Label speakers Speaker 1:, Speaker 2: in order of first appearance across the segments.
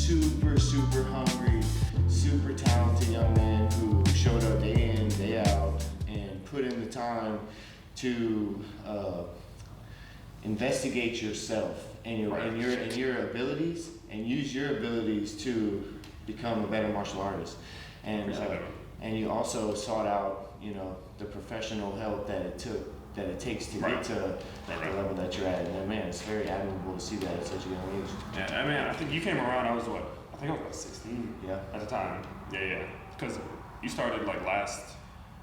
Speaker 1: super hungry, super talented young man who showed up day in, day out, and put in the time to investigate yourself and your abilities, and use your abilities to become a better martial artist. And you also sought out, the professional help that it takes to get to the level that you're at. And man, it's very admirable to see that at such a young age.
Speaker 2: Yeah, I mean, I think you came around, I was about 16 at the time. Yeah. Because you started like last...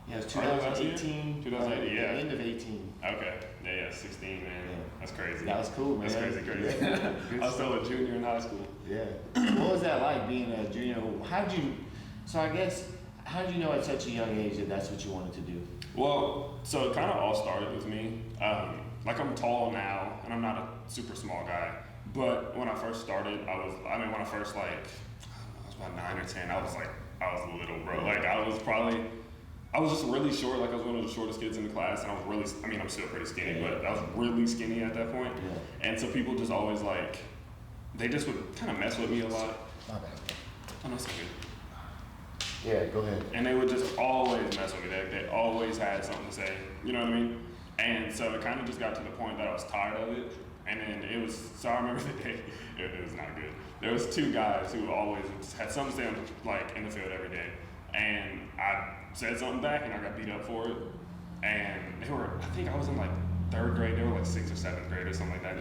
Speaker 1: Yeah, it was 2018.
Speaker 2: 2018, yeah.
Speaker 1: End of 18.
Speaker 2: Okay. Yeah, 16, man. Yeah. That's crazy.
Speaker 1: That was cool, man.
Speaker 2: That's crazy. I was still a junior in high school.
Speaker 1: Yeah. What was that like being a junior? How did you know at such a young age that that's what you wanted to do?
Speaker 2: Well, so it kind of all started with me. I'm tall now, and I'm not a super small guy. But when I first started, I was about 9 or 10. I was a little bro. I was just really short. I was one of the shortest kids in the class, and I'm still pretty skinny, but I was really skinny at that point. Yeah. And so people just always they just would kind of mess with me a lot.
Speaker 1: My bad.
Speaker 2: Oh, no, it's okay.
Speaker 1: Yeah, go ahead.
Speaker 2: And they would just always mess with me. They always had something to say, you know what I mean? And so it kind of just got to the point that I was tired of it. And then so I remember the day, it was not good. There was two guys who always had something to say in the field every day. And I said something back and I got beat up for it. And I think I was in third grade, they were 6th or 7th grade or something like that.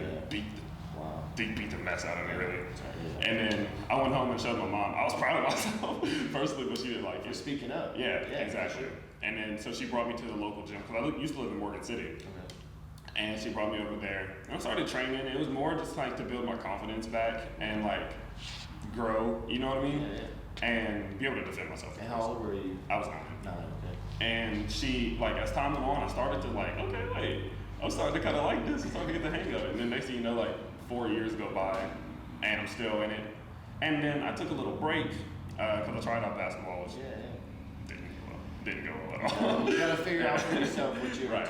Speaker 2: They beat the mess out of me, really. And then I went home and showed my mom. I was proud of myself, personally, but she didn't like it.
Speaker 1: You're speaking up.
Speaker 2: Yeah, exactly. Sure. And then so she brought me to the local gym, because I used to live in Morgan City. Okay. And she brought me over there. And I started training. It was more just to build my confidence back and grow, you know what I mean?
Speaker 1: Yeah.
Speaker 2: And be able to defend myself.
Speaker 1: And how old were you?
Speaker 2: I was 9.
Speaker 1: 9, okay.
Speaker 2: And she, as time went on, I started to okay, wait. I'm starting to kind of like this. I'm starting to get the hang of it. And then next thing you know, 4 years go by, and I'm still in it. And then I took a little break because I tried out basketball, which didn't go well at all.
Speaker 1: You gotta figure out for yourself what you're
Speaker 2: right.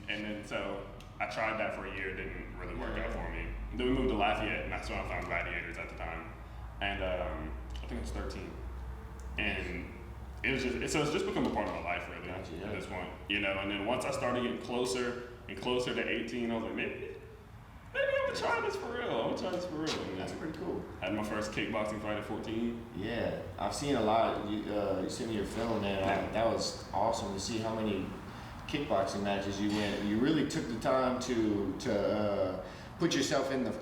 Speaker 2: And then so I tried that for a year. Didn't really work out for me. Then we moved to Lafayette, and that's when I found Gladiators at the time. And I think I was 13. And it was it's just become a part of my life, really, at this point. And then once I started getting closer and closer to 18, I was like, maybe I'm gonna try this for real. And
Speaker 1: that's pretty cool.
Speaker 2: Had my first kickboxing fight at 14.
Speaker 1: Yeah, I've seen a lot. You sent me your film, man. That was awesome to see how many kickboxing matches you went. You really took the time to put yourself in the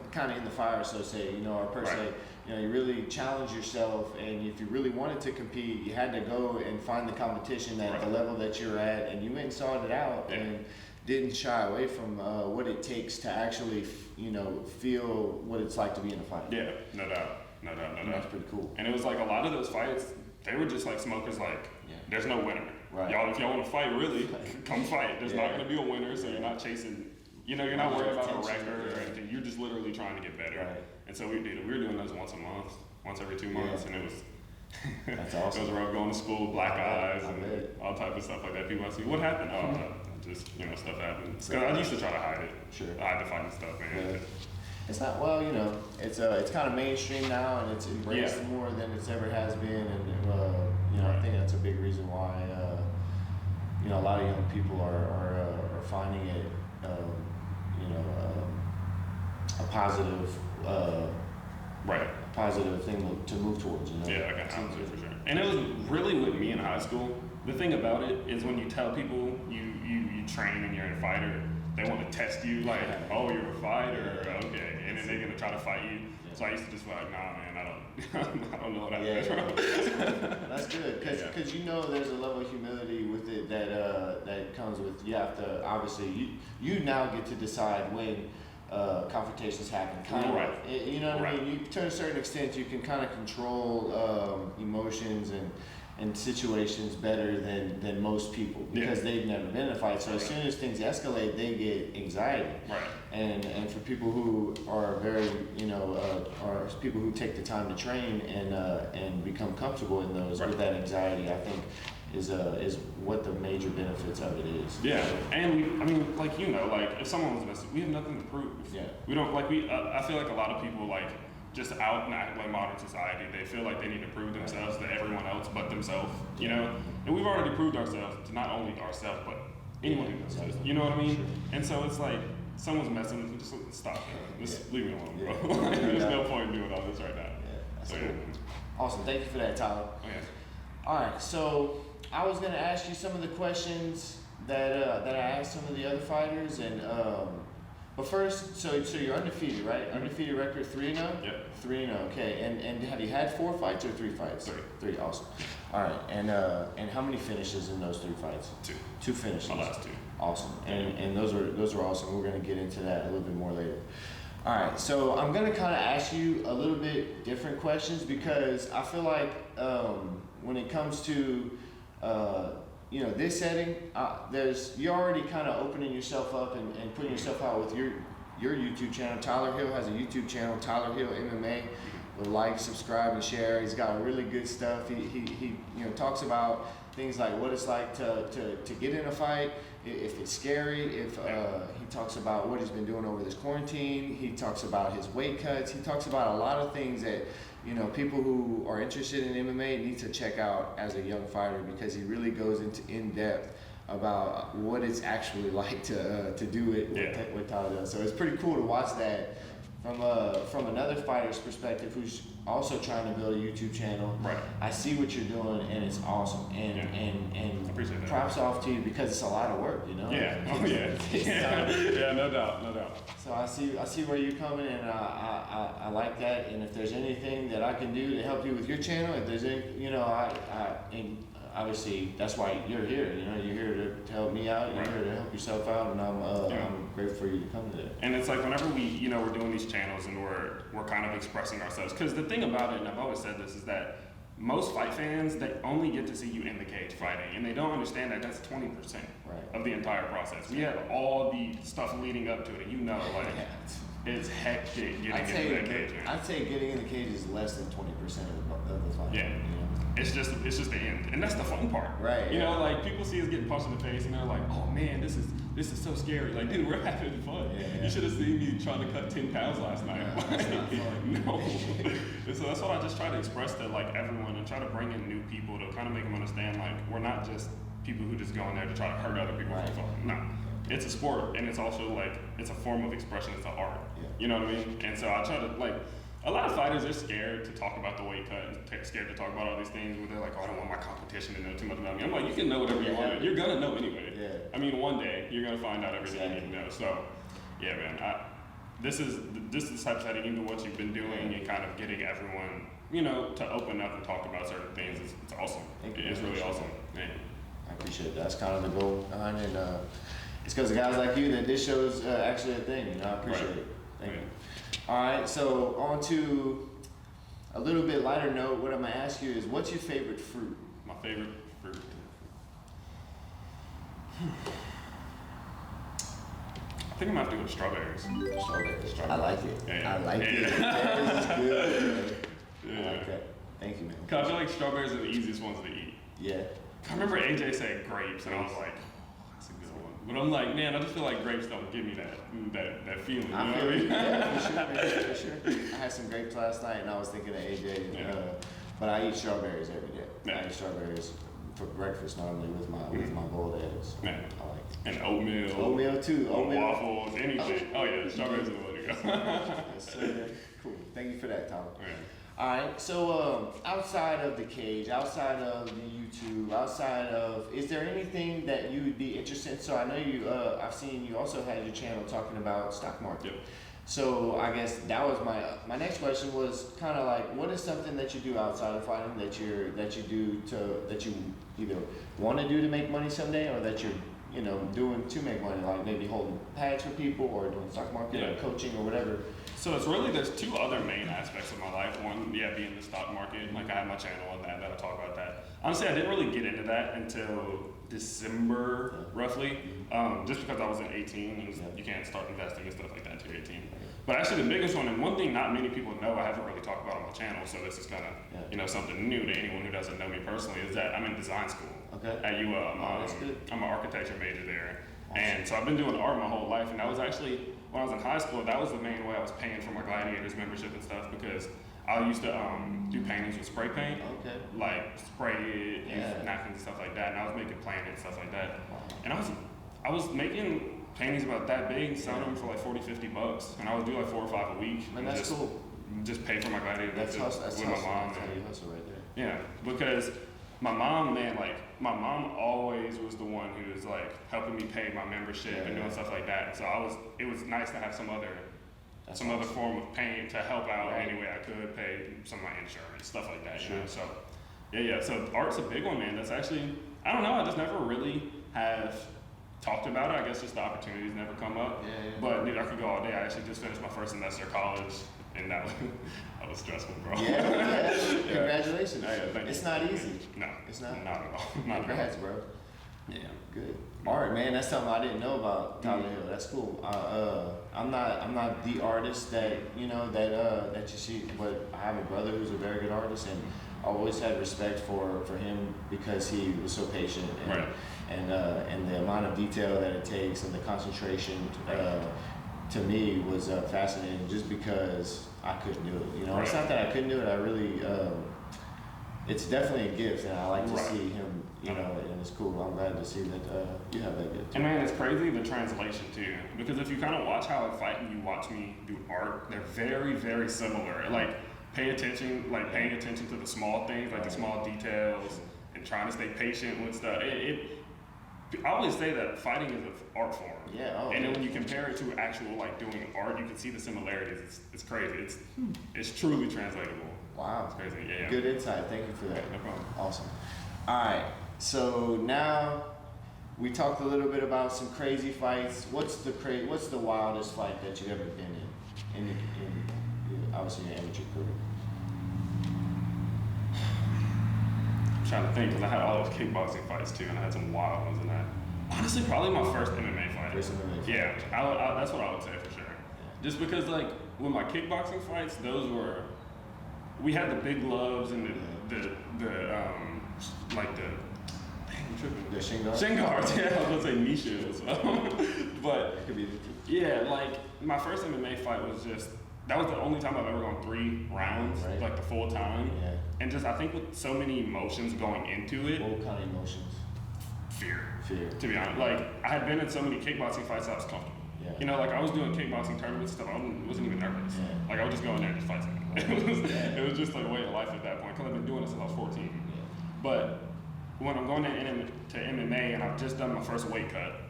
Speaker 1: fire, so to say, or per se. You really challenge yourself, and if you really wanted to compete, you had to go and find the competition at the level that you're at, and you went and sought it out and didn't shy away from what it takes to actually, feel what it's like to be in a fight.
Speaker 2: Yeah, no doubt.
Speaker 1: That's pretty cool.
Speaker 2: And it was a lot of those fights, they were just smokers there's no winner.
Speaker 1: Right.
Speaker 2: Y'all, if y'all want to fight, really, come fight. There's not going to be a winner, so you're not chasing... you're not worried about a record or anything. You're just literally trying to get better. Right. And so we were doing those once a month, once every 2 months, and it was...
Speaker 1: That's awesome.
Speaker 2: It was rough going to school, black eyes, and all type of stuff like that. People ask me, what happened? Oh, just, stuff happens. Because I used to try to hide it.
Speaker 1: Sure.
Speaker 2: Hide the fighting stuff, man.
Speaker 1: Yeah. It's not, it's kind of mainstream now, and it's embraced more than it's ever has been, and I think that's a big reason why, a lot of young people are finding it, a positive thing to move towards.
Speaker 2: Yeah, I can see for sure. And it was really with me in high school. The thing about it is when you tell people you train and you're a fighter, they want to test you oh, you're a fighter, okay, and then they're gonna try to fight you. Yeah. So I used to just be like, nah, man, I don't know what I did.
Speaker 1: That's good, because there's a level of humility with it that comes with, you have to, obviously, you now get to decide when confrontations happen. You know what I mean? To a certain extent, you can kind of control emotions and situations better than most people, because they've never been in a fight. So as soon as things escalate, they get anxiety.
Speaker 2: Right.
Speaker 1: And for people who are very, are people who take the time to train and become comfortable in those with that anxiety, I think is what the major benefits of it is.
Speaker 2: Yeah, and if someone was messing, we have nothing to prove.
Speaker 1: Yeah.
Speaker 2: We don't I feel like a lot of people just out in like modern society, they feel like they need to prove themselves to everyone else but themselves, you know? And we've already proved ourselves to not only ourselves, but anyone who knows us, you know what I mean? And so it's like, someone's messing with me, just stop that. Just leave me alone, bro. There's no point in doing all this right now.
Speaker 1: That's cool. Awesome, thank you for that, Tyler.
Speaker 2: Okay.
Speaker 1: All right, so I was gonna ask you some of the questions that I asked some of the other fighters, and but first, so you're undefeated, right? Undefeated record 3-0.
Speaker 2: Yep.
Speaker 1: 3-0. Okay, and have you had 4 fights or 3 fights? 3. Awesome. All right, and how many finishes in those 3 fights?
Speaker 2: 2.
Speaker 1: 2 finishes.
Speaker 2: My last 2.
Speaker 1: Awesome, and those are awesome. We're gonna get into that a little bit more later. All right, so I'm gonna kind of ask you a little bit different questions because I feel like when it comes to this setting, you're already kind of opening yourself up and putting yourself out with your YouTube channel. Tyler Hill has a YouTube channel, Tyler Hill MMA. Like, subscribe, and share. He's got really good stuff. He talks about things like what it's like to get in a fight, if it's scary. He talks about what he's been doing over this quarantine. He talks about his weight cuts. He talks about a lot of things that people who are interested in MMA need to check out as a young fighter, because he really goes into in depth about what it's actually like to do it with Tyler does. So it's pretty cool to watch that from another fighter's perspective who's also trying to build a YouTube channel.
Speaker 2: Right.
Speaker 1: I see what you're doing, and it's awesome. And
Speaker 2: I appreciate that.
Speaker 1: Props off to you, because it's a lot of work,
Speaker 2: Yeah. Oh yeah. Yeah. No doubt.
Speaker 1: So I see where you're coming, and I like that. And if there's anything that I can do to help you with your channel, if there's any, and obviously that's why you're here. You're here to help me out. You're here to help yourself out, and I'm grateful for you to come to that.
Speaker 2: And it's like whenever we're doing these channels and we're kind of expressing ourselves, because the thing about it, and I've always said this, is that most fight fans, they only get to see you in the cage fighting, and they don't understand that that's 20% of the entire process. We have all the stuff leading up to it, and it's hectic getting into that cage.
Speaker 1: I'd say getting in the cage is less than 20% of the fight.
Speaker 2: Yeah. It's just the end, and that's the fun part.
Speaker 1: Right.
Speaker 2: Like people see us getting punched in the face, and they're like, "Oh man, this is so scary." Like, dude, we're having fun.
Speaker 1: Yeah.
Speaker 2: You should have seen me trying to cut 10 pounds last night. No. And so that's what I just try to express to like everyone, and try to bring in new people to kind of make them understand, like, we're not just people who just go in there to try to hurt other people for fun. No. It's a sport, and it's also like it's a form of expression. It's an art.
Speaker 1: Yeah.
Speaker 2: You know what I mean? And so I try to a lot of fighters are scared to talk about the weight cut and scared to talk about all these things where they're like, oh, I don't want my competition to know too much about me. I'm like, you can know whatever you want. You're going to know anyway.
Speaker 1: Yeah.
Speaker 2: I mean, one day you're going to find out everything you need to know. So, yeah, man, this is the type of setting, even what you've been doing and kind of getting everyone, to open up and talk about certain things. It's awesome. It's really awesome. Yeah.
Speaker 1: I appreciate that. That's kind of the goal behind it. It's because of guys like you that this show's actually a thing. I appreciate it. Thank you. All right, so on to a little bit lighter note. What I'm gonna ask you is, what's your favorite fruit?
Speaker 2: My favorite fruit. I think I'm gonna have to go with strawberries.
Speaker 1: Strawberries. I like it.
Speaker 2: Yeah.
Speaker 1: I like it. Strawberries is good. I like that. Thank you, man.
Speaker 2: Cause I feel like strawberries are the easiest ones to eat.
Speaker 1: Yeah.
Speaker 2: I remember AJ said grapes, and I was like, that's a good one. But I'm like, man, I just feel like grapes don't give me that feeling.
Speaker 1: I feel it. Yeah, for sure. I had some grapes last night, and I was thinking of AJ. But I eat strawberries every day.
Speaker 2: Yeah.
Speaker 1: I eat strawberries for breakfast normally with my boiled eggs.
Speaker 2: Yeah.
Speaker 1: I like it.
Speaker 2: And oatmeal.
Speaker 1: Oatmeal too. Oatmeal.
Speaker 2: Waffles, anything. Oh yeah, strawberries are the way to go.
Speaker 1: Yes, sir. Cool. Thank you for that, Tom.
Speaker 2: Yeah.
Speaker 1: All right. So outside of the cage, outside of the YouTube, is there anything that you would be interested in? So I know I've seen you also had your channel talking about stock market.
Speaker 2: Yep.
Speaker 1: So I guess that was my next question was kind of like, what is something that you do outside of fighting that you either want to do to make money someday, or that you're doing to make money, like maybe holding pads for people or doing stock market or coaching or whatever?
Speaker 2: So there's 2 other main aspects of my life. One, being the stock market. Like I have my channel on that I talk about that. Honestly, I didn't really get into that until December, roughly, just because I wasn't 18 and you can't start investing and stuff like that until you're 18. But actually the biggest one, and one thing not many people know, I haven't really talked about on my channel, so this is kind of something new to anyone who doesn't know me personally, is that I'm in design school at UL. I'm an architecture major there. Awesome. And so I've been doing art my whole life, and that was actually when I was in high school, that was the main way I was paying for my Gladiators membership and stuff, because I used to do paintings with spray paint.
Speaker 1: Okay.
Speaker 2: Like spray it, use napkins and stuff like that, and I was making planets and stuff like that. And I was making paintings about that big, selling them for like $40-$50, and I would do like 4 or 5 a week.
Speaker 1: Man, that's cool.
Speaker 2: Just pay for my Gladiator
Speaker 1: That's
Speaker 2: with
Speaker 1: hustle.
Speaker 2: my mom.
Speaker 1: That's how you hustle right there.
Speaker 2: Yeah, because my mom, man, like my mom always was the one who was like helping me pay my membership and doing stuff like that. So it was nice to have some other form of paying to help out any way I could, pay some of my insurance, stuff like that. You know, so yeah. So art's a big one, man. That's actually, I don't know, I just never really have talked about it. I guess just the opportunities never come up. But dude, I could go all day. I actually just finished my first semester of college, and that was stressful, bro.
Speaker 1: Congratulations.
Speaker 2: Thank you.
Speaker 1: It's not easy.
Speaker 2: No,
Speaker 1: it's not.
Speaker 2: Not at all. Not
Speaker 1: Congrats,
Speaker 2: at all.
Speaker 1: bro.
Speaker 2: Yeah.
Speaker 1: Good. Art, man, that's something I didn't know about Tyler Hill. That's cool. I'm not the artist that that you see, but I have a brother who's a very good artist, and I always had respect for him because he was so patient and the amount of detail that it takes and the concentration to me was fascinating. Just because I couldn't do it, It's not that I couldn't do it. I really, it's definitely a gift, and I like to see him. And it's cool. I'm glad to see that you have that gift.
Speaker 2: And man, it's crazy the translation too, because if you kind of watch how I fight and you watch me do art, they're very, very similar. Like paying attention to the small things, like the small details, and trying to stay patient with stuff. I always say that fighting is an art form. And then when you compare it to actual like doing art, you can see the similarities. It's crazy. It's truly translatable.
Speaker 1: Wow.
Speaker 2: It's crazy. Yeah.
Speaker 1: Good insight. Thank you for that.
Speaker 2: No problem.
Speaker 1: Awesome. All right. So now we talked a little bit about some crazy fights. What's the wildest fight that you've ever been in obviously your amateur career?
Speaker 2: I'm trying to think, because I had all those kickboxing fights too, and I had some wild ones in that. Honestly, probably my first MMA fight.
Speaker 1: First MMA fight.
Speaker 2: Yeah, that's what I would say for sure. Just because like with my kickboxing fights, we had the big gloves and
Speaker 1: the shin guards?
Speaker 2: Shin guards, yeah, I was gonna say knee shields. But
Speaker 1: that could be
Speaker 2: like my first MMA fight was that was the only time I've ever gone 3 rounds, like the full time.
Speaker 1: Yeah.
Speaker 2: And just I think with so many emotions going into it.
Speaker 1: What kind of emotions?
Speaker 2: Fear.
Speaker 1: To
Speaker 2: be honest, like I had been in so many kickboxing fights that I was comfortable.
Speaker 1: Yeah.
Speaker 2: Like I was doing kickboxing tournaments and stuff. I wasn't even nervous.
Speaker 1: Yeah.
Speaker 2: Like I would just go in there and just fight someone. It was just like a way of life at that point, because I've been doing it since I was 14.
Speaker 1: Yeah.
Speaker 2: But when I'm going to MMA and I've just done my first weight cut,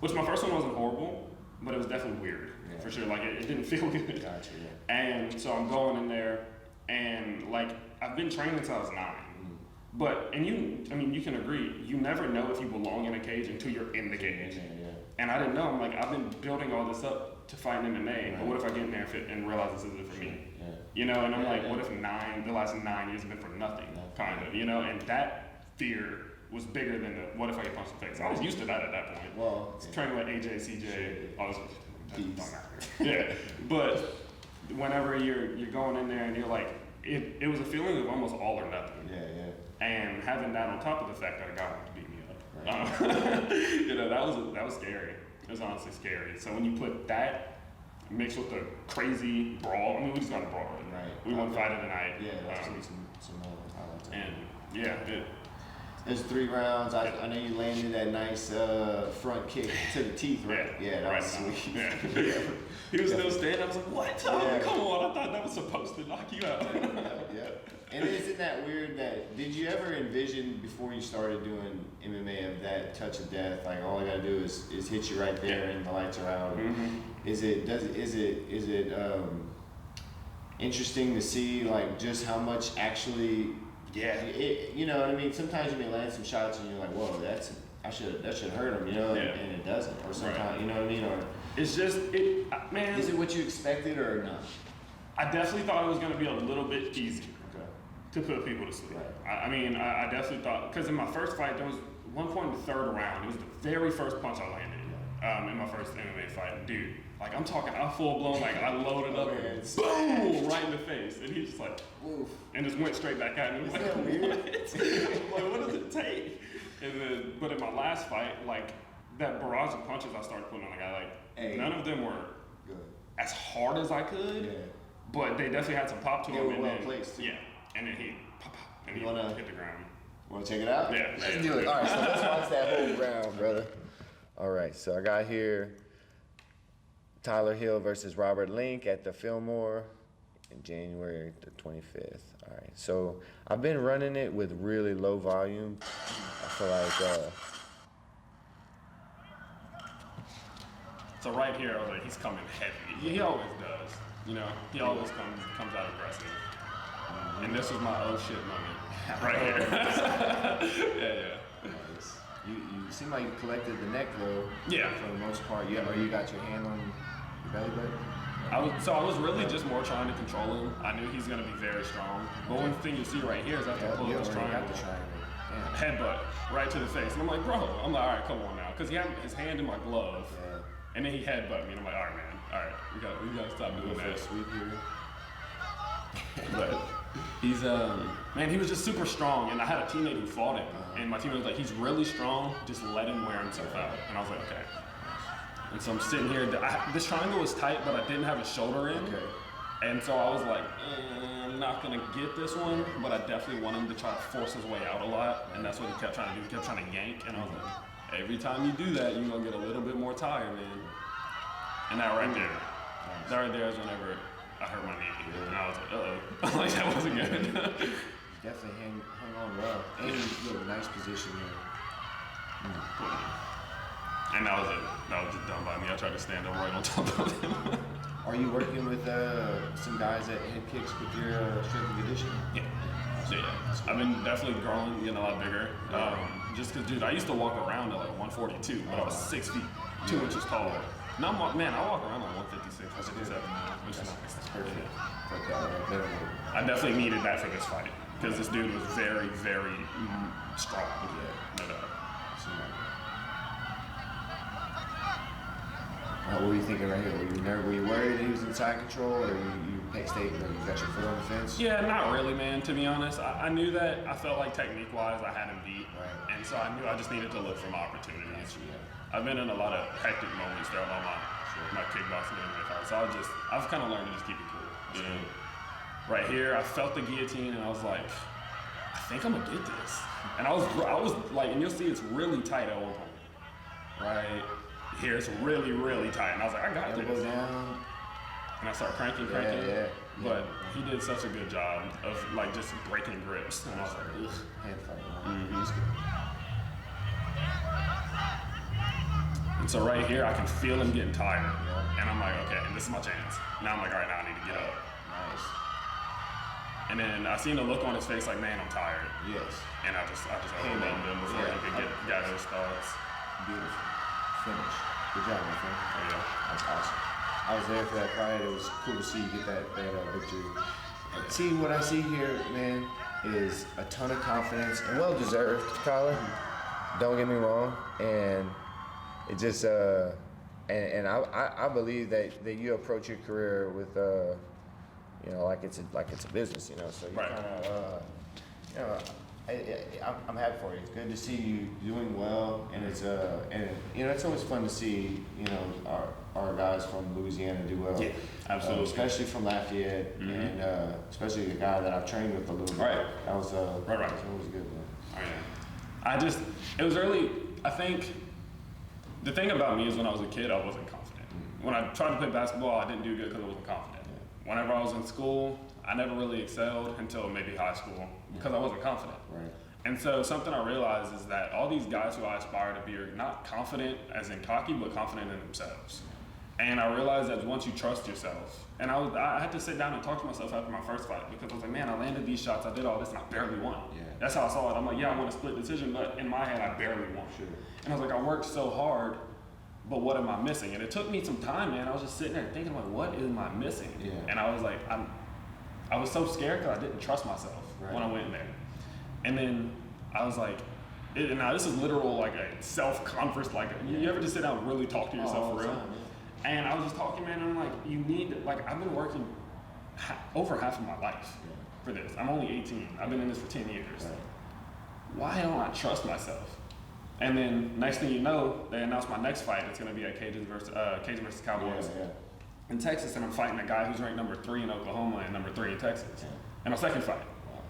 Speaker 2: which my first one wasn't horrible, but it was definitely weird for sure. Like it didn't feel good.
Speaker 1: Gotcha. Yeah.
Speaker 2: And so I'm going in there, and like I've been training since I was 9. But you can agree, you never know if you belong in a cage until you're in the cage. And I didn't know. I'm like, I've been building all this up to fight in MMA, but what if I get in there and realize this isn't for me? And I'm like, what if the last 9 years have been for nothing, kind of, and that fear was bigger than the what if I get punched in the face. I was used to that at that point.
Speaker 1: Well,
Speaker 2: training with AJ, CJ, all this don't matter. But whenever you're going in there and you're like, it was a feeling of almost all or nothing. And having that on top of the fact that a guy wanted to beat me up, that was scary. It was honestly scary. So when you put that mixed with the crazy brawl, we just got a brawl. We won fight of the night.
Speaker 1: That's some highlights.
Speaker 2: And
Speaker 1: There's 3 rounds. I know you landed that nice front kick to the teeth, right? Yeah, that was sweet.
Speaker 2: Yeah. He was still standing. I was like, what? Come on. I thought that was supposed to knock you out.
Speaker 1: Yeah. And isn't that weird did you ever envision before you started doing MMA of that touch of death? Like all I gotta do is hit you right there and the lights are out. Is it interesting to see like just how much actually you know what I mean? Sometimes you may land some shots and you're like, whoa, that should hurt him, and it doesn't. Or sometimes, you know what I mean? Or
Speaker 2: it's just man.
Speaker 1: Is it what you expected or not?
Speaker 2: I definitely thought it was gonna be a little bit easier to put people to sleep. I definitely thought, because in my first fight, there was one point in the 3rd round, it was the very first punch I landed in my first MMA fight. Dude, like I'm talking, I full blown, like I loaded up and boom, right in the face. And he just like, oof, and just went straight back at me. Like, what? Like, what does it take? And then, but in my last fight, like that barrage of punches I started putting on the guy, like none of them were as hard as I could.
Speaker 1: Yeah.
Speaker 2: But they definitely had some pop to
Speaker 1: They
Speaker 2: him.
Speaker 1: were
Speaker 2: And
Speaker 1: well
Speaker 2: then,
Speaker 1: placed, too.
Speaker 2: yeah, and then he pop, and
Speaker 1: You
Speaker 2: he
Speaker 1: wanna-
Speaker 2: hit the ground.
Speaker 1: Want to check it out?
Speaker 2: Yeah.
Speaker 1: Let's do it. All right, so let's watch that whole round, brother. All right, so I got here Tyler Hill versus Robert Link at the Fillmore in January the 25th. All right, so I've been running it with really low volume. I feel like,
Speaker 2: So right here, I was like, he's coming heavy. He always does. You know, he always comes out aggressive. And this was my oh shit moment. Right here. yeah.
Speaker 1: nice. You seem like you collected the neck though.
Speaker 2: Yeah.
Speaker 1: For the most part, yeah. Or you got your hand on your belly button.
Speaker 2: I was really just more trying to control him. I knew he's gonna be very strong. But one thing you see right here is after I pull up this triangle,
Speaker 1: got the triangle. Damn.
Speaker 2: headbutt right to the face. And I'm like, bro, I'm like, all right, come on now. Because he had his hand in my glove.
Speaker 1: Yeah.
Speaker 2: And then he headbutted me. And I'm like, all right, man. All right, we gotta stop doing
Speaker 1: Go for a
Speaker 2: that.
Speaker 1: sweep here.
Speaker 2: But he's man, he was just super strong, and I had a teammate who fought him, and my teammate was like, he's really strong, just let him wear himself out. And I was like, okay. And so I'm sitting here, this triangle was tight, but I didn't have a shoulder in.
Speaker 1: Okay.
Speaker 2: And so I was like, I'm not gonna get this one, but I definitely want him to try to force his way out a lot, and that's what he kept trying to do. He kept trying to yank, and I was like, every time you do that, you're gonna get a little bit more tired, man. And that right there is whenever I hurt my knee, and I was like, uh-oh. Like, that wasn't good.
Speaker 1: Definitely hung on well. And you have a nice position here.
Speaker 2: And that was it. That was just done by me. I tried to stand up right on top of him.
Speaker 1: Are you working with some guys that hit kicks with your strength and conditioning?
Speaker 2: Yeah. I've been definitely growing, getting a lot bigger. Just because, dude, I used to walk around at like 142, but I was 6 feet, 2 inches tall. Now, man, I walk around like 156, 157, which is nice.
Speaker 1: That's perfect. Like
Speaker 2: I definitely needed that for this fight because this dude was very, very strong.
Speaker 1: Yeah.
Speaker 2: No doubt.
Speaker 1: What were you thinking right here? Were you worried he was in side control, or you stayed, you got your foot on the fence?
Speaker 2: Yeah, not really, man. To be honest, I knew that. I felt like technique-wise, I had him beat,
Speaker 1: Right.
Speaker 2: and so I knew I just needed to look for my opportunities.
Speaker 1: Yeah.
Speaker 2: I've been in a lot of hectic moments throughout my kickboxing and MMA fights, so I've kind of learned to just keep it cool. You know, right here, I felt the guillotine, and I was like, I think I'm gonna get this. And I was like, and you'll see it's really tight at one point. Right here, it's really, really tight, and I was like, I got
Speaker 1: Elbow
Speaker 2: this.
Speaker 1: down.
Speaker 2: And I started cranking.
Speaker 1: Yeah.
Speaker 2: But he did such a good job of like just breaking grips, and I was like, ugh.
Speaker 1: Hand fight.
Speaker 2: And so right here, I can feel him getting tired, and I'm like, okay, and this is my chance. Now I'm like, all right, now I need to get up.
Speaker 1: Nice.
Speaker 2: And then I seen the look on his face, like, man, I'm tired.
Speaker 1: Yes.
Speaker 2: And I just overwhelmed him before he could get his thoughts.
Speaker 1: Beautiful. Finish. Good job, my friend.
Speaker 2: Oh, yeah.
Speaker 1: That's awesome. I was there for that fight. It was cool to see you get that victory. See, what I see here, man, is a ton of confidence and well deserved, Tyler. Don't get me wrong. And it just and I believe that you approach your career with like it's a business, you know. So you
Speaker 2: Right.
Speaker 1: kind of I'm happy for you. It's good to see you doing well, and it's it's always fun to see our guys from Louisiana do well.
Speaker 2: Yeah, absolutely.
Speaker 1: Especially from Lafayette, and especially a guy that I've trained with a little bit.
Speaker 2: Right.
Speaker 1: That was
Speaker 2: Right.
Speaker 1: that was good, man.
Speaker 2: Oh, yeah. It was early. I think the thing about me is when I was a kid, I wasn't confident. When I tried to play basketball, I didn't do good because I wasn't confident. Whenever I was in school, I never really excelled until maybe high school because I wasn't confident.
Speaker 1: Right.
Speaker 2: And so something I realized is that all these guys who I aspire to be are not confident as in cocky, but confident in themselves. And I realized that once you trust yourself, and I had to sit down and talk to myself after my first fight because I was like, man, I landed these shots, I did all this, and I barely won.
Speaker 1: Yeah.
Speaker 2: That's how I saw it. I'm like, yeah, I won a split decision, but in my head, I barely won.
Speaker 1: Sure.
Speaker 2: And I was like, I worked so hard, but what am I missing? And it took me some time, man. I was just sitting there thinking, like, what am I missing?
Speaker 1: Yeah.
Speaker 2: And I was like, I was so scared because I didn't trust myself when I went in there. And then I was like, and now this is literal, like a self-conference, like, you ever just sit down and really talk to yourself for real?
Speaker 1: Time, yeah.
Speaker 2: And I was just talking, man, and I'm like, you need, like, I've been working over half of my life for this. I'm only 18. I've been in this for 10 years.
Speaker 1: Right.
Speaker 2: Why don't I trust myself? And then next thing you know, they announced my next fight. It's going to be at Cajun versus Cowboys.
Speaker 1: Yeah.
Speaker 2: in Texas, and I'm fighting a guy who's ranked number 3 in Oklahoma and number 3 in Texas, in my second fight.
Speaker 1: Wow.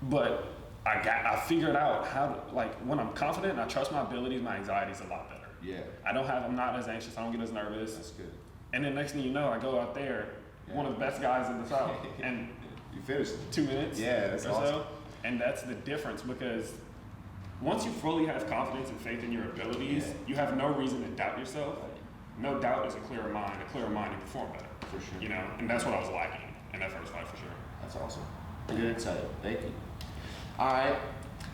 Speaker 2: But I figured out how to, like, when I'm confident and I trust my abilities, my anxiety's a lot better.
Speaker 1: Yeah.
Speaker 2: I'm not as anxious, I don't get as nervous.
Speaker 1: That's good.
Speaker 2: And then next thing you know, I go out there, one of the best guys in the South, and
Speaker 1: you finished
Speaker 2: 2 minutes
Speaker 1: that's
Speaker 2: or
Speaker 1: awesome.
Speaker 2: so. And that's the difference, because once you fully have confidence and faith in your abilities, you have no reason to doubt yourself. No doubt is a clearer mind. A clearer mind, you perform better.
Speaker 1: For sure.
Speaker 2: You know, and that's what I was lacking in that first fight, for sure.
Speaker 1: That's awesome. Good insight. Thank you. All right.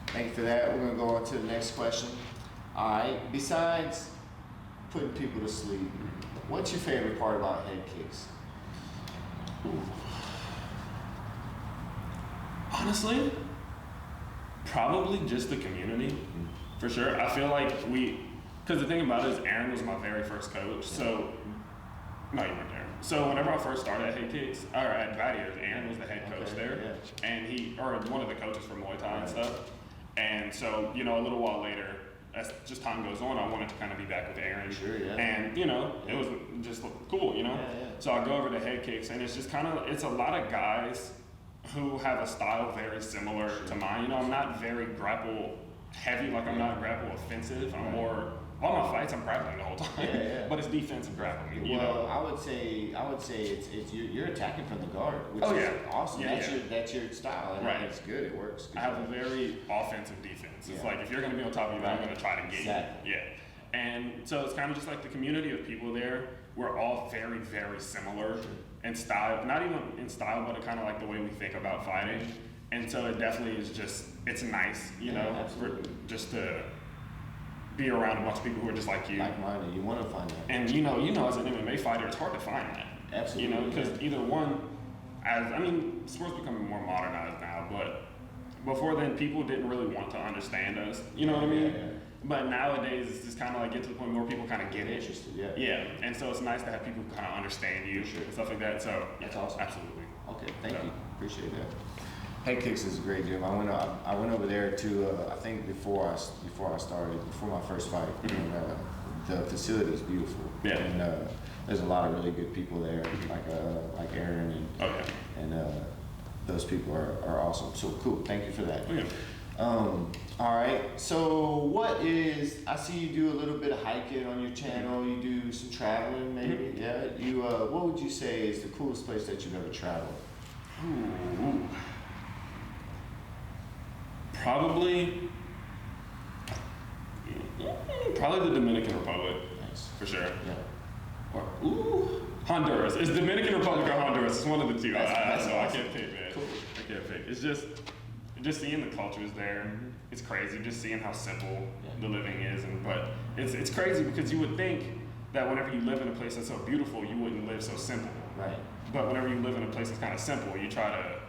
Speaker 1: Thank you for that. We're going to go on to the next question. All right. Besides putting people to sleep, what's your favorite part about head kicks?
Speaker 2: Ooh. Honestly, probably just the community, for sure. I feel like because the thing about it is Aaron was my very first coach, so, no, you weren't there. So whenever I first started at Head Kicks, or at Gladiators, Aaron was the head coach there, and or one of the coaches for Muay Thai and stuff. And so, you know, a little while later, as just time goes on, I wanted to kind of be back with Aaron.
Speaker 1: Sure, yeah.
Speaker 2: And, you know, it was just cool, you know?
Speaker 1: Yeah.
Speaker 2: So I go over to Head Kicks, and it's just it's a lot of guys who have a style very similar to mine. You know, I'm not very grapple heavy, like I'm not grapple offensive. I'm more, all my fights I'm grappling the whole time, but it's defensive grappling. You know?
Speaker 1: I would say it's you're attacking from the guard, which is awesome. That's your style, and it's good. It works. Good.
Speaker 2: I have a very offensive defense. It's like if you're going to be on top of me, I'm going to try to get you. Yeah. And so it's kind of just like the community of people there. We're all very, very similar in style, not even in style, but kind of like the way we think about fighting. And so it definitely is it's nice, you know, just to be around a bunch of people who are just like you.
Speaker 1: Like-minded, you want to find that.
Speaker 2: And you know, as an MMA fighter, it's hard to find that.
Speaker 1: Absolutely.
Speaker 2: You know, because either one, sports becoming more modernized now, but before then, people didn't really want to understand us. You know what I mean?
Speaker 1: Yeah.
Speaker 2: But nowadays, it's just kind of like get to the point where people kind of get it.
Speaker 1: Interested,
Speaker 2: Yeah, and so it's nice to have people who kind of understand you and stuff like that. So
Speaker 1: that's awesome.
Speaker 2: Absolutely.
Speaker 1: Okay, thank you. Appreciate that. Head Kicks is a great gym. I went over there to I think before my first fight, and the facility is beautiful. Yeah. And there's a lot of really good people there, like Aaron and those people are awesome. So cool. Thank you for that.
Speaker 2: Oh, yeah.
Speaker 1: All right. So I see you do a little bit of hiking on your channel. You do some traveling, maybe. Yeah. You what would you say is the coolest place that you've ever traveled?
Speaker 2: Ooh. Probably the Dominican Republic.
Speaker 1: Nice.
Speaker 2: For sure.
Speaker 1: Yeah.
Speaker 2: Or Honduras. It's Dominican Republic or Honduras. It's one of the two.
Speaker 1: That's
Speaker 2: I
Speaker 1: awesome.
Speaker 2: can't pick, man.
Speaker 1: Cool.
Speaker 2: I can't pick. It's just seeing the cultures there. It's crazy. Just seeing how simple the living is, but it's crazy because you would think that whenever you live in a place that's so beautiful, you wouldn't live so simple.
Speaker 1: Right.
Speaker 2: But whenever you live in a place that's kind of simple, you try to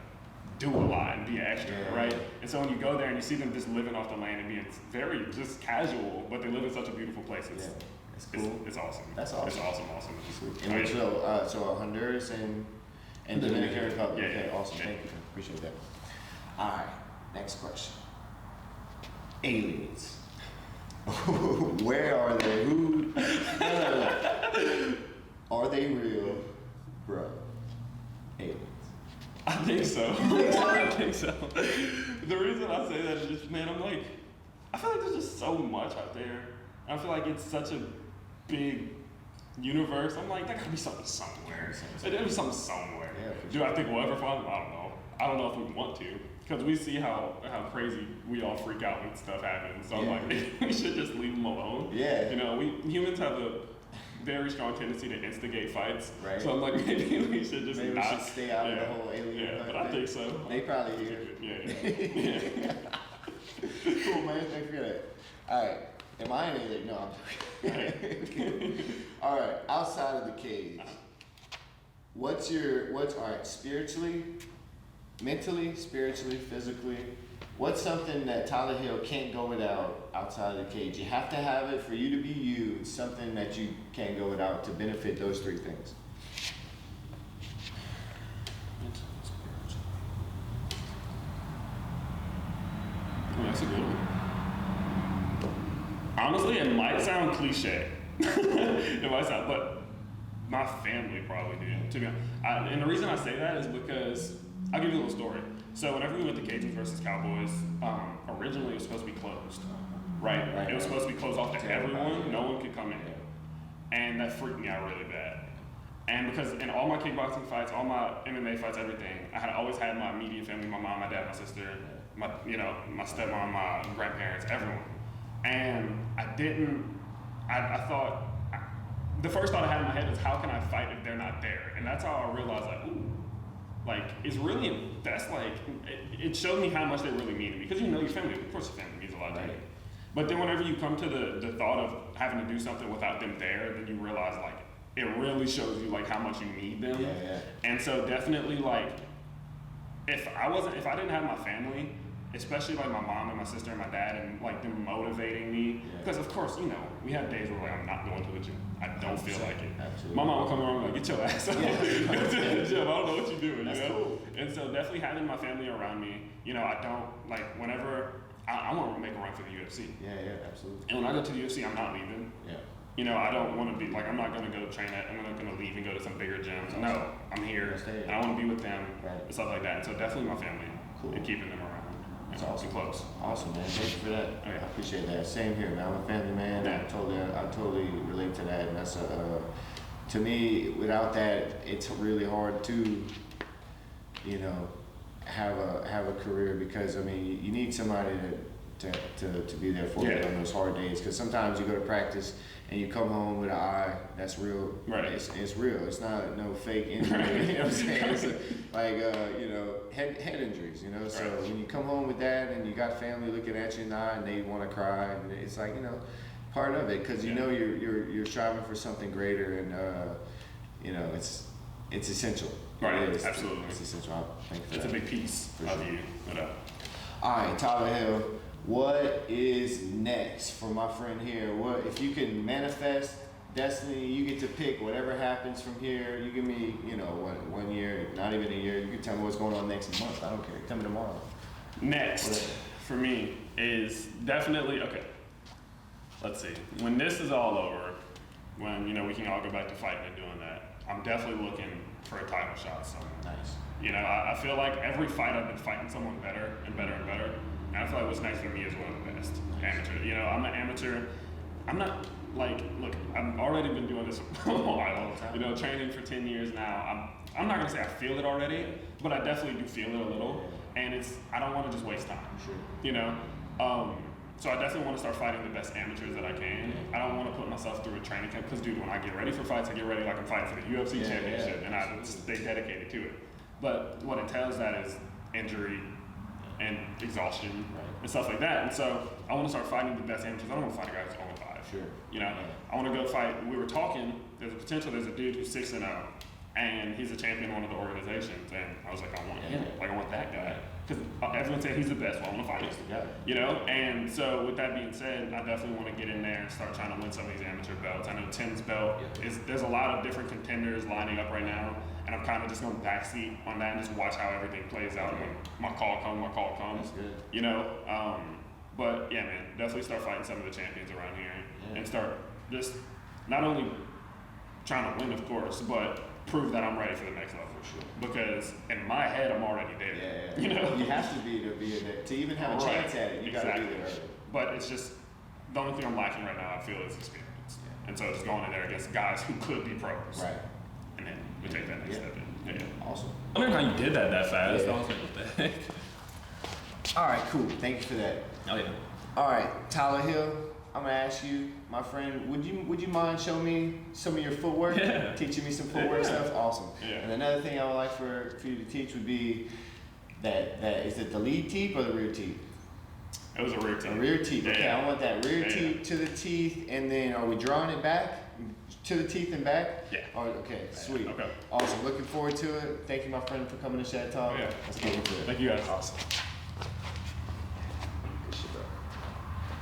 Speaker 2: do a lot and be extra, right? And so when you go there and you see them just living off the land and being very just casual, but they live in such a beautiful place. It's cool. It's awesome.
Speaker 1: That's awesome.
Speaker 2: It's awesome.
Speaker 1: And so Honduras and Dominican Republic.
Speaker 2: Yeah.
Speaker 1: Okay, awesome. Thank you. Appreciate that. All right. Next question. Aliens. Where are they? Who? Are they real, bro? Aliens.
Speaker 2: I think so. I think so. The reason I say that is just, man, I feel like there's just so much out there. I feel like it's such a big universe. I'm like, there gotta be something somewhere. There gotta be something somewhere.
Speaker 1: Yeah,
Speaker 2: Do I think we'll ever find them? I don't know. I don't know if we want to. Because we see how crazy we all freak out when stuff happens. So I'm like, we should just leave them alone.
Speaker 1: Yeah.
Speaker 2: You know, we humans have a very strong tendency to instigate fights.
Speaker 1: Right.
Speaker 2: So I'm like, maybe we should just
Speaker 1: maybe
Speaker 2: not.
Speaker 1: We should stay out of the whole alien.
Speaker 2: Yeah, but I think so.
Speaker 1: They probably here.
Speaker 2: Yeah.
Speaker 1: Cool, man. Thanks for that. All right. Am I an alien? No, I'm joking. All right. Outside of the cage, what's all right? Spiritually, mentally, physically, what's something that Tyler Hill can't go without outside of the cage? You have to have it for you to be you. It's something that you can't go without to benefit those three things.
Speaker 2: Oh, that's a good one. Honestly, it might sound cliche. It might sound, but My family probably did. To be honest, and the reason I say that is because I'll give you a little story. So whenever we went to Cajuns versus Cowboys, originally it was supposed to be closed, right? It was supposed to be closed off to everyone. No one could come in, and that freaked me out really bad. And because in all my kickboxing fights, all my MMA fights, everything, I had always had my immediate family, my mom, my dad, my sister, my stepmom, my grandparents, everyone. And I thought, the first thought I had in my head is, how can I fight if they're not there? And that's how I realized, like, ooh, like, it's really, that's like, it showed me how much they really mean to me. Because you know your family, of course your family means a lot to you. But then whenever you come to the thought of having to do something without them there, then you realize, like, it really shows you, like, how much you need them. And so definitely, like, if I didn't have my family, especially like my mom and my sister and my dad, and like them motivating me, because of course, you know, we have days where like I'm not going to the gym. I don't feel like it. Absolutely. My mom will come around and like, get your ass up. Go to the gym. I don't know what you're doing. That's cool. And so definitely having my family around me, you know, I don't like whenever I want to make a run for the UFC.
Speaker 1: Yeah, absolutely.
Speaker 2: And when I go to the UFC, I'm not leaving. You know, I don't want to be like, I'm not going to go train I'm not going to leave and go to some bigger gyms. No, I'm here and I want to be with them and stuff like that. And so definitely my family and keeping them around.
Speaker 1: It's awesome.
Speaker 2: Close.
Speaker 1: Awesome, man. Thank you for that. I appreciate that. Same here, man. I'm a family man. I totally relate to that. And that's to me, without that, it's really hard to, you know, have a career, because I mean, you need somebody to be there for you on those hard days. Because sometimes you go to practice and you come home with an eye that's real. Right. It's real. It's not no fake injury. You know what I'm saying? It's like you know, head injuries. You know. So when you come home with that and you got family looking at you in the eye and they want to cry, and it's like, you know, part of it, because you know you're striving for something greater, and you know, it's essential.
Speaker 2: Right. It is. Absolutely.
Speaker 1: It's essential.
Speaker 2: It's a big piece of you.
Speaker 1: All right, Tyler Hill. What is next for my friend here? What if you can manifest destiny? You get to pick whatever happens from here. You give me, you know, 1 year, not even a year. You can tell me what's going on next month. I don't care. Tell me tomorrow.
Speaker 2: Next for me is definitely Let's see. When this is all over, when you know we can all go back to fighting and doing that, I'm definitely looking for a title shot somewhere. Nice. You know, I feel like every fight I've been fighting someone better and better and better. And I feel like what's nice for me is one of the best. Amateur. You know, I'm an amateur. I'm not like, look, I've already been doing this for a while. You know, training for 10 years now. I'm not gonna say I feel it already, but I definitely do feel it a little. And I don't want to just waste time. Sure. You know, so I definitely want to start fighting the best amateurs that I can. I don't want to put myself through a training camp, because dude, when I get ready for fights, I get ready like I'm fighting for the UFC championship, and I stay dedicated to it. But what entails that is injury and exhaustion and stuff like that. And so I want to start fighting the best amateurs. I don't want to fight a guy who's 0-5. Sure. You know, I want to go fight. We were talking. There's a dude who's 6-0, and he's a champion in one of the organizations. And I was like, I want him. Like, I want that guy. Because everyone said he's the best. Well, I want to fight him. You know. And so with that being said, I definitely want to get in there and start trying to win some of these amateur belts. I know Tim's belt there's a lot of different contenders lining up right now. And I'm kind of just going to backseat on that and just watch how everything plays out. When my call comes. That's good. You know, but yeah, man, definitely start fighting some of the champions around here and start just not only trying to win, of course, but prove that I'm ready for the next level. Sure. Because in my head, I'm already there. You know,
Speaker 1: you have to be there to even have a chance at it. You got to be there.
Speaker 2: But it's just the only thing I'm lacking right now, I feel, is experience. And so just going in there against guys who could be pros. Right. And then we take that next step in. Yeah. Awesome. I don't know how you did that fast. I was like, what the heck?
Speaker 1: All right, cool. Thank you for that.
Speaker 2: Oh yeah.
Speaker 1: All right, Tyler Hill, I'm gonna ask you, my friend, would you mind showing me some of your footwork?
Speaker 2: Yeah.
Speaker 1: Teaching me some footwork stuff? Awesome. Yeah. And another thing I would like for you to teach would be that is it the lead teep or the rear teep?
Speaker 2: It was a rear teep.
Speaker 1: A rear teep. Okay, I want that rear teep to the teeth, and then are we drawing it back? To the teeth and back?
Speaker 2: Yeah.
Speaker 1: Oh, okay, sweet.
Speaker 2: Okay.
Speaker 1: Awesome. Looking forward to it. Thank you, my friend, for coming to Shed Talk.
Speaker 2: Yeah.
Speaker 1: Let's get into it.
Speaker 2: Thank you, guys.
Speaker 1: Awesome.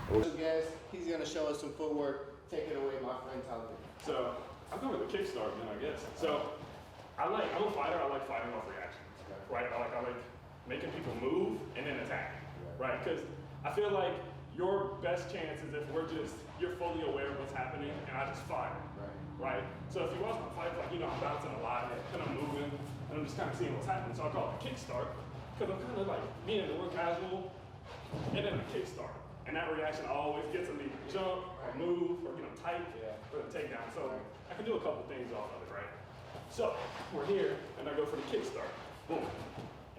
Speaker 1: So guys, he's gonna show us some footwork. Take it away, my friend Tyler.
Speaker 2: So I'm going with the kickstart, then, I guess. So I'm a fighter. I like fighting off reactions, right? I like making people move and then attacking, right? Because I feel like your best chance is if you're fully aware of what's happening and I just fire. Right? So if you watch my fight, like, I'm bouncing a lot and I'm moving and I'm just kind of seeing what's happening. So I call it a kickstart because I'm kind of like being real casual and then a kickstart. And that reaction always gets me to jump or move or tight for the takedown. So I can do a couple things off of it, right? So we're here and I go for the kickstart. Boom.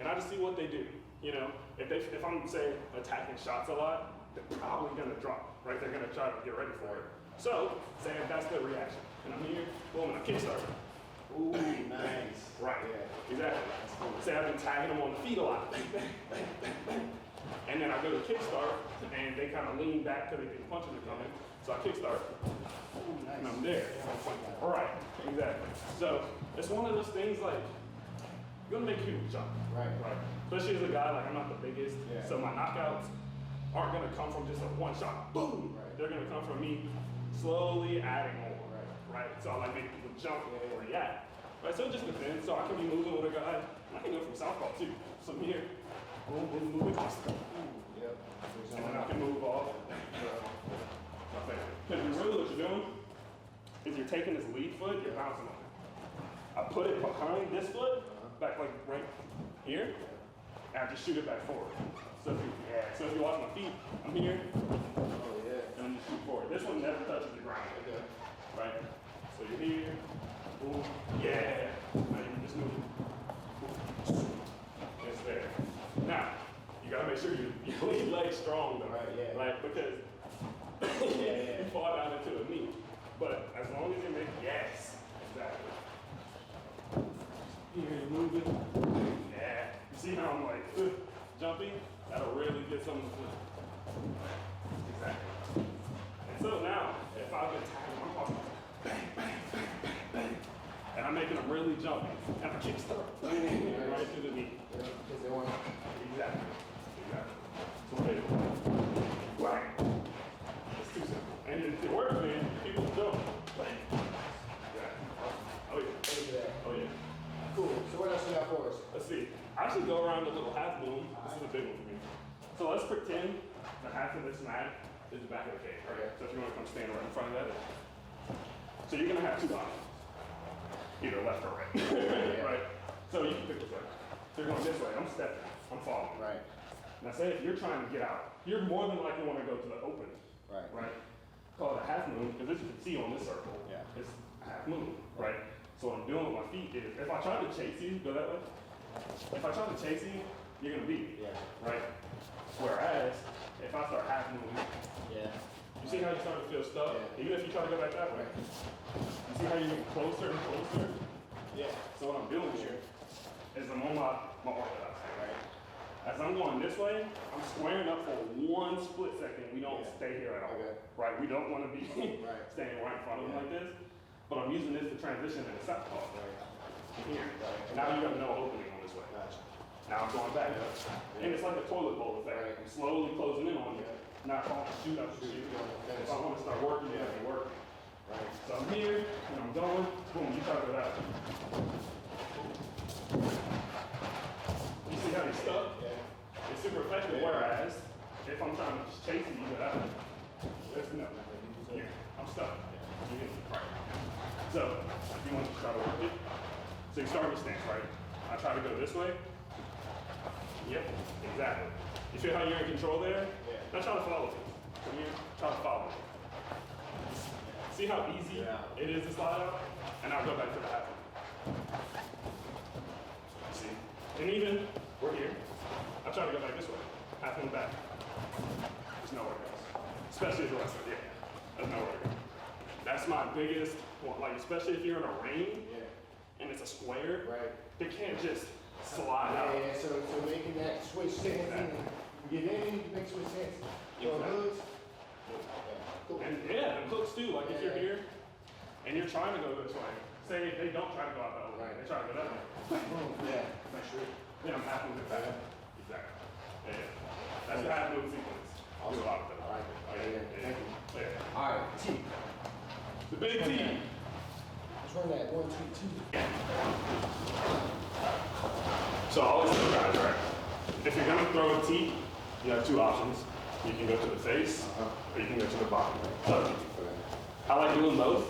Speaker 2: And I just see what they do. If I'm, say, attacking shots a lot, they're probably gonna drop, right? They're gonna try to get ready for it. So, say that's their reaction. And I'm here, boom, and I kickstart.
Speaker 1: Ooh, nice.
Speaker 2: Right, exactly. Say I've been tagging them on the feet a lot. And then I go to kickstart, and they kind of lean back because they think punches are coming. So I kickstart, and I'm there. Right, exactly. So it's one of those things like, you're gonna make people jump. Right. Especially as a guy, like I'm not the biggest, so my knockouts aren't gonna come from just a one shot, boom. They're gonna come from me slowly adding more. Right. So I like making people jump or react. Right. So it just depends. So I can be moving with a guy. And I can go from southpaw too. So I'm here, boom, boom, move, just. And then I can move off. Because really what you're doing is you're taking this lead foot, you're bouncing on it. I put it behind this foot, back like right here, and I just shoot it back forward. So if you watch my feet, I'm here, and I'm just shoot forward. This one never touches the ground. Right? So you're here, boom, now you just move. It's there. Now, you gotta make sure you lead leg strong though, right? Because you fall down into a knee. But as long as you make, exactly. Here you're moving, You see how I'm like jumping? That'll really get some of the foot. Exactly. And so now, if I've been tagging, I'm talking bang, bang, bang, bang, bang, and I'm making them really jumpy, and I kickstart right to the knee.
Speaker 1: Because they want
Speaker 2: Exactly. So they right. It's too simple. And it works, man. People don't. Bang. Oh yeah.
Speaker 1: Cool. So what else you got for us?
Speaker 2: Let's see. I actually go around the little half moon. This is a big one for me. So let's pretend the half of this mat is the back of the cage, right? So if you want to come stand right in front of that. So you're gonna have two options. Either left or right. Right? So you can pick which way. So you're going this way, I'm stepping, I'm following.
Speaker 1: Right.
Speaker 2: Now say if you're trying to get out, you're more than likely want to go to the open. Right? Call it a half moon, because as you can see on this circle, it's a half moon, right? So what I'm doing with my feet is, if I try to chase you, go that way. If I try to chase you, you're gonna beat me, right? Whereas, if I start half moving, you see how you start to feel stuck? Even if you try to go back that way. You see how you get closer and closer? So what I'm doing here is I'm on my orthodox, right? As I'm going this way, I'm squaring up for one split second. We don't stay here at all, right? We don't want to be staying right in front of them like this. But I'm using this to transition into southpaw. Here. Now you have no opening on this way. Now I'm going back. And it's like a toilet bowl effect. I'm slowly closing in on you. Not trying to shoot up the shoot. If I want to start working, you have to work. So I'm here, and I'm going, boom, you try to go that way. You see how you're stuck? It's super effective, whereas, if I'm trying to just chase you, you go that way. There's no. Here, I'm stuck. So, if you want to try to work it, so you start your stance, right? I try to go this way. Yep, exactly. You feel how you're in control there? Now try to follow it. Come here, try to follow it. See how easy it is to slide out? And I'll go back to the half. See? And even, we're here. I try to go back this way. Half one back. There's nowhere else. Especially as a wrestler, there's nowhere to go. That's my biggest, like especially if you're in a ring and it's a square, they can't just slide out.
Speaker 1: So making that switch stance, you get in, you can make switch stance. Hooks. Cool.
Speaker 2: And and hooks too, like if you're here and you're trying to go this way, say they don't try to go out that way, they try to go that way.
Speaker 1: That's true.
Speaker 2: Then I'm half moving back. Exactly. That's the half move sequence. I'll do a lot of that.
Speaker 1: All right. Thank you. All right, T.
Speaker 2: The big T.
Speaker 1: Let's run that 1, 2, 2.
Speaker 2: So I always tell guys, right? If you're gonna throw a T, you have two options. You can go to the face, or you can go to the body. So, I like doing both,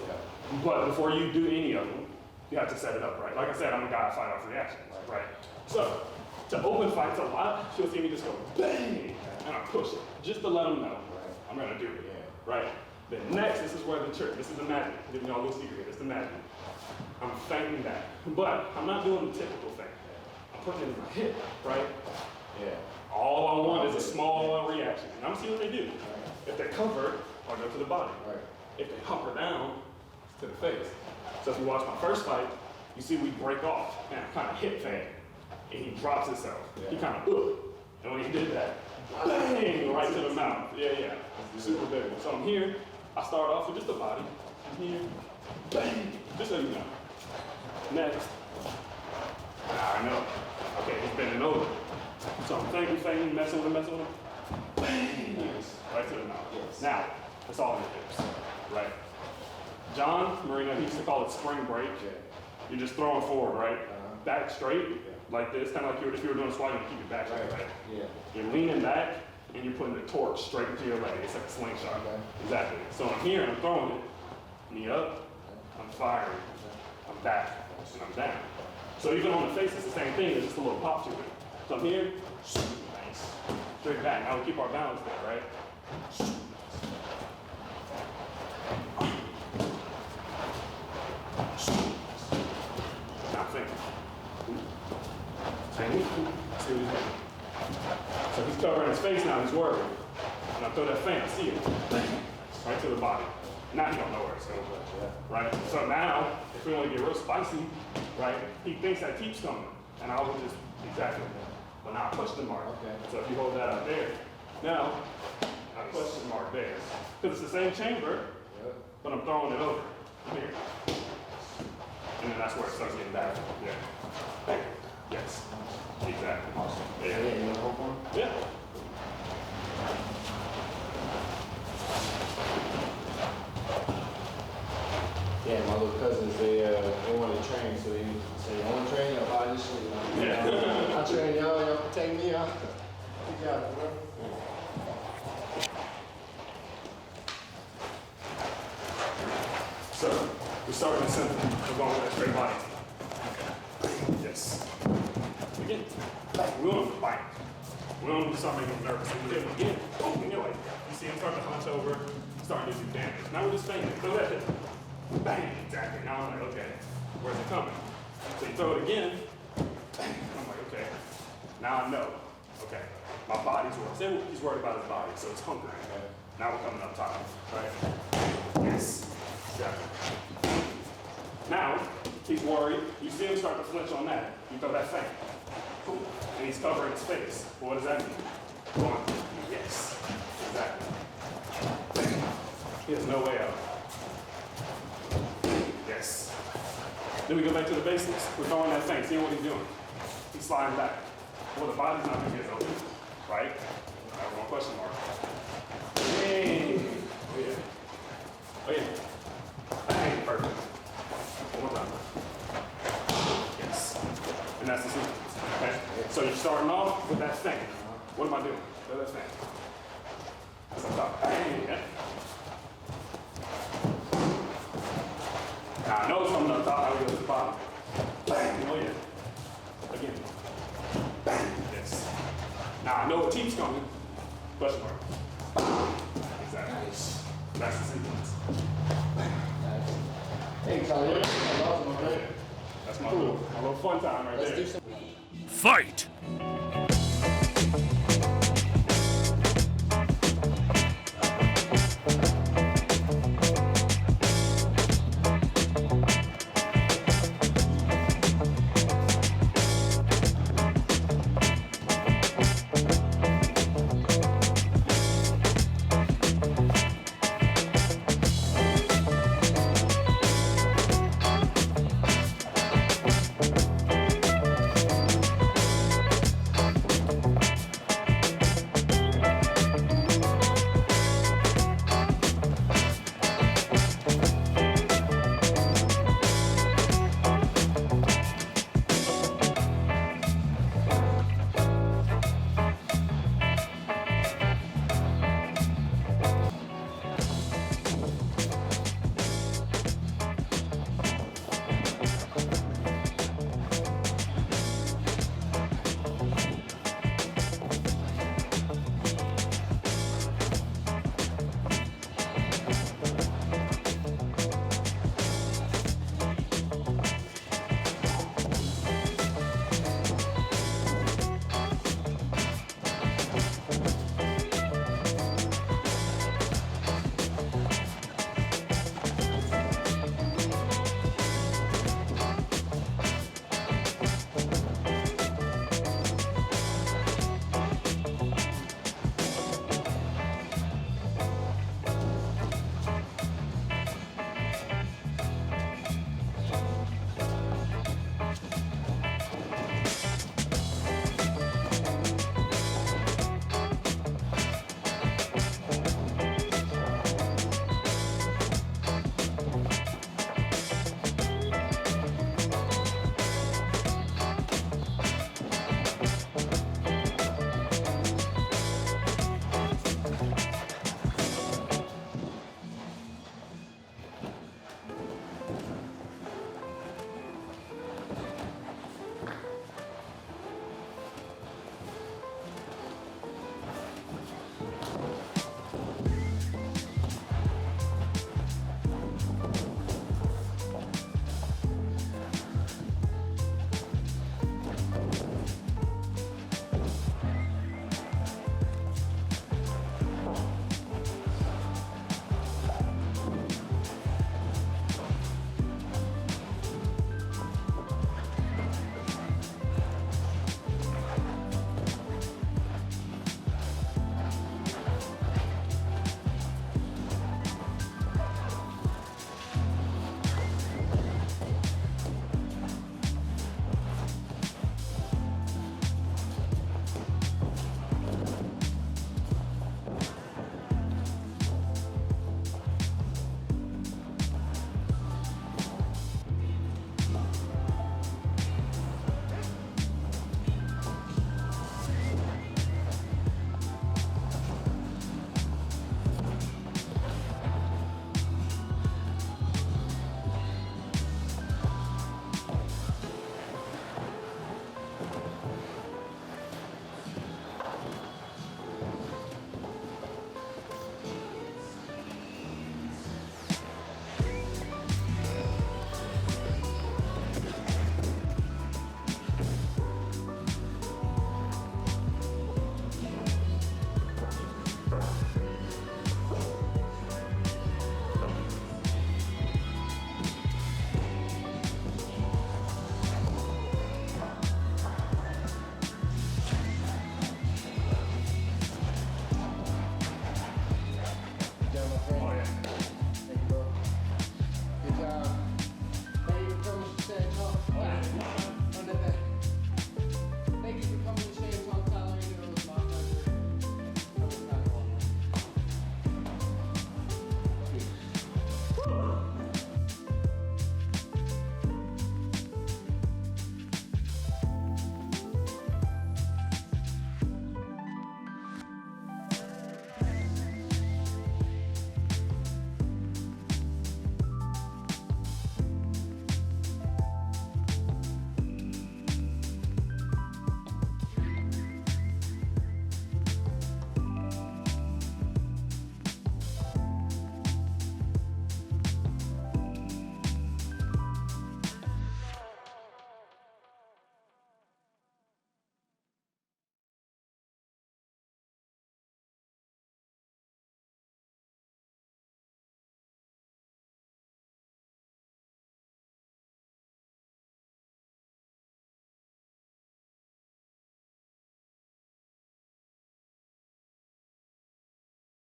Speaker 2: but before you do any of them, you have to set it up right. Like I said, I'm a guy fight off reactions, right? So, to open fights a lot, you'll see me just go bang, and I push it, just to let them know I'm gonna do it, right? Then next, this is where the trick, this is the magic. I'm giving y'all a little secret here, this is the magic. I'm feinting that, but I'm not doing the typical thing. I'm putting it in my hip, right?
Speaker 1: Yeah.
Speaker 2: All I want is a small reaction, and I'm gonna see what they do. If they cover, I'll go to the body. If they hunker down, it's to the face. So if you watch my first fight, you see we break off and I kind of hip feint, and he drops himself. He kind of, and when he did that, bang, right to the mouth. Yeah. Super big. So I'm here, I start off with just the body. I'm here, bang, just so you know. Next, I know. Okay, he's bending over. So I'm fainting, messing with him. Bang, right to the mouth. Now, it's all in the hips, right? John Marino, he used to call it spring break. You're just throwing forward, right? Back straight, like this, kind of like if you were doing a squat, you keep your back straight, right? You're leaning back, and you're putting the torque straight into your leg. It's like a slingshot. Exactly. So I'm here and I'm throwing it. Knee up, I'm firing, I'm back, and I'm down. So even on the face, it's the same thing. There's just a little pop to it. So I'm here, nice. Straight back. Now we keep our balance there, right? Now think. See what he's doing. So he's covering his face now, he's working. And I throw that feint, I see it. Right to the body. Now he don't know where it's going, right? So now, if we want to get real spicy, right, he thinks that keeps coming. And I will just, exactly. But now I push the mark. So if you hold that out there, now I push the mark there. Because it's the same chamber, but I'm throwing it over here. And then that's where it starts getting back. Bang. Yes. Exactly.
Speaker 1: Awesome.
Speaker 2: Yeah.
Speaker 1: You want to hold one?
Speaker 2: Yeah.
Speaker 1: Yeah, my little cousins, they want to train, so they say, I want to train, I'll buy this shit. I'll train y'all can take me out. Good job, bro.
Speaker 2: So, we're starting with simple. We're going with that straight body. Okay. Yes. Again. We want to fight. We don't want to start making them nervous. Again. Oh, anyway. You see him start to hunch over, starting to do damage. Now we're just fainting. Throw that hit. Bang. Exactly. Now I'm like, okay, where's it coming? So you throw it again. Bang. I'm like, okay. Now I know. Okay. My body's worried. Say he's worried about his body, so it's hungry. Now we're coming up top. Right? Yes. Exactly. Now, he's worried. You see him start to flinch on that. You throw that feint. Boom. And he's covering his face. Well, what does that mean? One. Yes. Exactly. He has no way out. Yes. Then we go back to the basics. We're throwing that feint. See what he's doing. He's sliding back. Well, the body's not going to get open. Right? I have one question mark. Hey. Oh, yeah. Oh, yeah. Bang. Perfect. One more time. Yes. And that's the sequence. Okay? So you're starting off with that feint. What am I doing? Throw that feint. That's on top. Bang. Yeah. Now I know it's coming up top. How we go to the bottom. Bang. Oh, yeah. Again. Bang. Yes. Now I know it keeps coming. Question mark. Exactly. Nice. That's the sequence.
Speaker 1: Hey, Tyler. That's awesome, man.
Speaker 2: That's my little fun time right there.
Speaker 1: Let's do some.
Speaker 3: Fight!